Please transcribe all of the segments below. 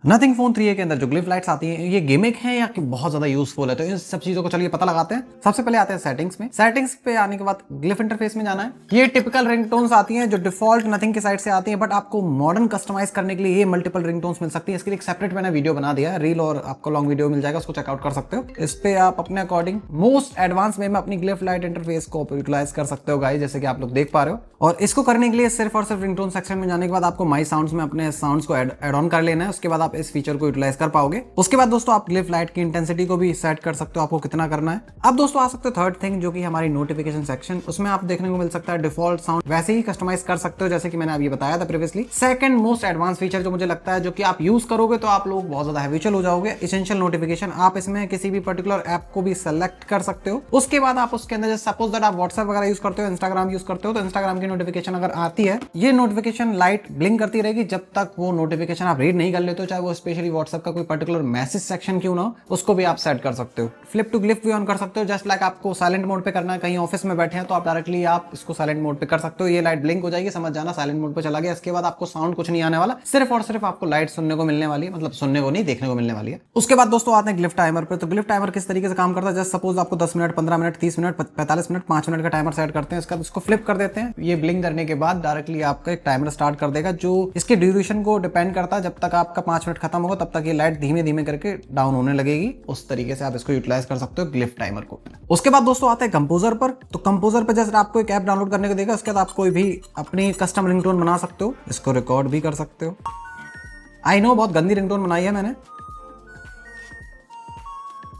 Nothing phone 3a के अंदर जो ग्लिफ लाइट्स आती हैं ये गेमिक हैं या कि बहुत ज्यादा यूजफुल है, तो इन सब चीजों को चलिए पता लगाते हैं। सबसे पहले आते हैं सेटिंग्स में। सेटिंग्स पे आने के बाद ग्लिफ इंटरफेस में जाना है। ये टिपिकल रिंगटोन्स आती हैं जो डिफॉल्ट नथिंग की साइड से आती हैं, बट आपको मॉडर्न कस्टमाइज करने के लिए ये मल्टीपल रिंगटोन्स मिल सकती है। इसके लिए एक सेपरेट मैंने वीडियो बना दिया है, रील और आपको लॉन्ग वीडियो मिल जाएगा, उसको चेकआउट कर सकते हो। इस पे आप अपने अकॉर्डिंग मोस्ट एडवांस वे में अपनी ग्लिफ लाइट इंटरफेस को यूटिलाइज कर सकते हो गाइस, जैसे कि आप लोग देख पा रहे हो। और इसको करने के लिए सिर्फ और सिर्फ रिंगटोन सेक्शन में जाने के बाद आपको माई साउंड्स में अपने साउंड्स को ऐड ऑन कर लेना है। उसके बाद आप इस फीचर को यूटिलाइज कर पाओगे। उसके बाद दोस्तों आप ग्लिफ लाइट की इंटेंसिटी को भी सेट कर सकते हो, आपको कितना करना है। अब दोस्तों आ सकते हो थर्ड थिंग, जो कि हमारी नोटिफिकेशन सेक्शन। उसमें आप देखने को मिल सकता है डिफॉल्ट साउंड, वैसे ही कस्टमाइज कर सकते हो जैसे कि मैंने अभी बताया था previously. Second most advance feature जो मुझे लगता है, जो कि आप यूज करोगे तो आप लोग बहुत ज्यादा हैबिचुअल हो जाओगे, एसेंशियल नोटिफिकेशन। आप इसमें किसी भी पर्टिकुलर ऐप को भी सेलेक्ट कर सकते हो। उसके बाद आप उसके अंदर सपोज दैट आप व्हाट्सएप वगैरह यूज करते हो, इंस्टाग्राम यूज करते हो, तो इंस्टाग्राम की नोटिफिकेशन अगर आती है, ये नोटिफिकेशन लाइट ब्लिंक करती रहेगी जब तक वो नोटिफिकेशन आप रीड नहीं कर लेते हो, चाहे वो स्पेशली व्हाट्सएप का कोई पर्टिकुलर मैसेज सेक्शन क्यों ना हो, उसको भी आप सेट कर सकते हो। फ्लिप टू ग्लिफ भी ऑन कर सकते हो, जस्ट लाइक आपको साइलेंट मोड पे करना है, कहीं ऑफिस में बैठे हैं तो आप डायरेक्टली आप इसको साइलेंट मोड पे कर सकते हो। ये लाइट ब्लिंक हो जाएगी, समझ जाना साइलेंट मोड पे चला गया। इसके बाद आपको साउंड कुछ नहीं आने वाला, सिर्फ और सिर्फ आपको लाइट सुनने को मिलने वाली है, मतलब सुनने को नहीं, देखने को मिलने वाली है। उसके बाद दोस्तों आते हैं ग्लिफ टाइमर पे। तो ग्लिफ टाइमर किस तरीके से काम करता है, जस्ट सपोज आपको 10 minute, 15 minute, 30 minute, 45 minute, 5 minute का टाइमर सेट करते हैं। इसका इसको फ्लिप कर देते हैं। ये ब्लिंक करने के बाद डायरेक्टली आपका एक टाइमर स्टार्ट कर देगा, जो इसके ड्यूरेशन को डिपेंड करता है। जब तक आपका 5 मिनट खत्म होगा तब तक ये लाइट धीमे धीमे करके डाउन होने लगेगी। उस तरीके से आप इसको यूटिलाइज कर सकते हो ग्लिफ टाइमर को। उसके बाद दोस्तों आते हैं कंपोजर पर। तो कंपोजर पर जैसे आपको एक ऐप डाउनलोड करने को देगा, उसके बाद आप कोई भी अपनी कस्टम रिंगटोन बना सकते हो, इसको रिकॉर्ड भी कर सकते हो। आई नो बहुत गंदी रिंगटोन बनाई है मैंने,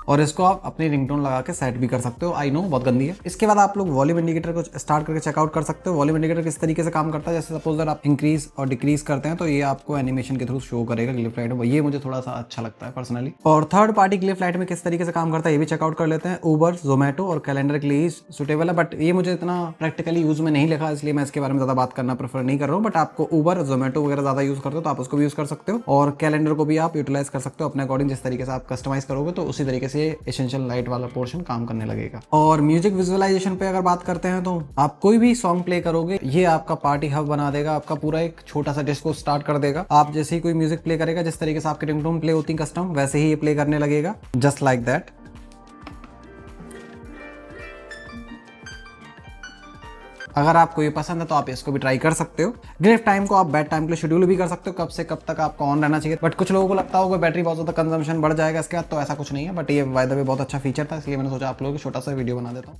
और इसको आप अपनी रिंगटोन लगा के सेट भी कर सकते हो। आई नो बहुत गंदी है। इसके बाद आप लोग वॉल्यूम इंडिकेटर को स्टार्ट करके चेकआउट कर सकते हो। वॉल्यूम इंडिकेटर किस तरीके से काम करता है, जैसे सपोज अगर आप इंक्रीज और डिक्रीज करते हैं तो ये आपको एनिमेशन के थ्रू शो करेगा ग्लिफ लाइट में। ये मुझे थोड़ा सा अच्छा लगता है पर्सनली। और थर्ड पार्टी ग्लिफ लाइट में किस तरीके से काम करता है ये भी चेकआउट कर लेते हैं। उबर, जोमेटो और कैलेंडर के लिए सुटेबल है, बट ये मुझे इतना प्रैक्टिकली यूज में नहीं लिखा, इसलिए मैं इसके बारे में ज्यादा बात करना प्रेफर नहीं कर रहा हूँ। बट आपको उबर, जोमेटो वगैरह ज्यादा यूज करते हो तो आप उसको भी यूज कर सकते हो। और कैलेंडर को भी आप यूटिलाइज कर सकते हो अपने अकॉर्डिंग, जिस तरीके से आप कस्टमाइज करोगे तो उसी तरीके से एसेंशियल लाइट वाला पोर्शन काम करने लगेगा। और म्यूजिक विजुअलाइजेशन पे अगर बात करते हैं तो आप कोई भी सॉन्ग प्ले करोगे, ये आपका पार्टी हब बना देगा, आपका पूरा एक छोटा सा डिस्को स्टार्ट कर देगा। आप जैसे ही कोई म्यूजिक प्ले करेगा, जिस तरीके से आपकी रिंगटोन प्ले होती है कस्टम, वैसे ही ये प्ले करने लगेगा, जस्ट लाइक दैट। अगर आपको ये पसंद है तो आप इसको भी ट्राई कर सकते हो। ग्लिफ टाइम को आप बेड टाइम के लिए शेड्यूल भी कर सकते हो, कब से कब तक आपको ऑन रहना चाहिए। बट कुछ लोगों को लगता होगा बैटरी बहुत ज्यादा कंजम्पशन बढ़ जाएगा इसके बाद, तो ऐसा कुछ नहीं है। बट ये बाय द वे बहुत अच्छा फीचर था, इसलिए मैंने सोचा आप लोगों को छोटा सा वीडियो बना देता हूँ।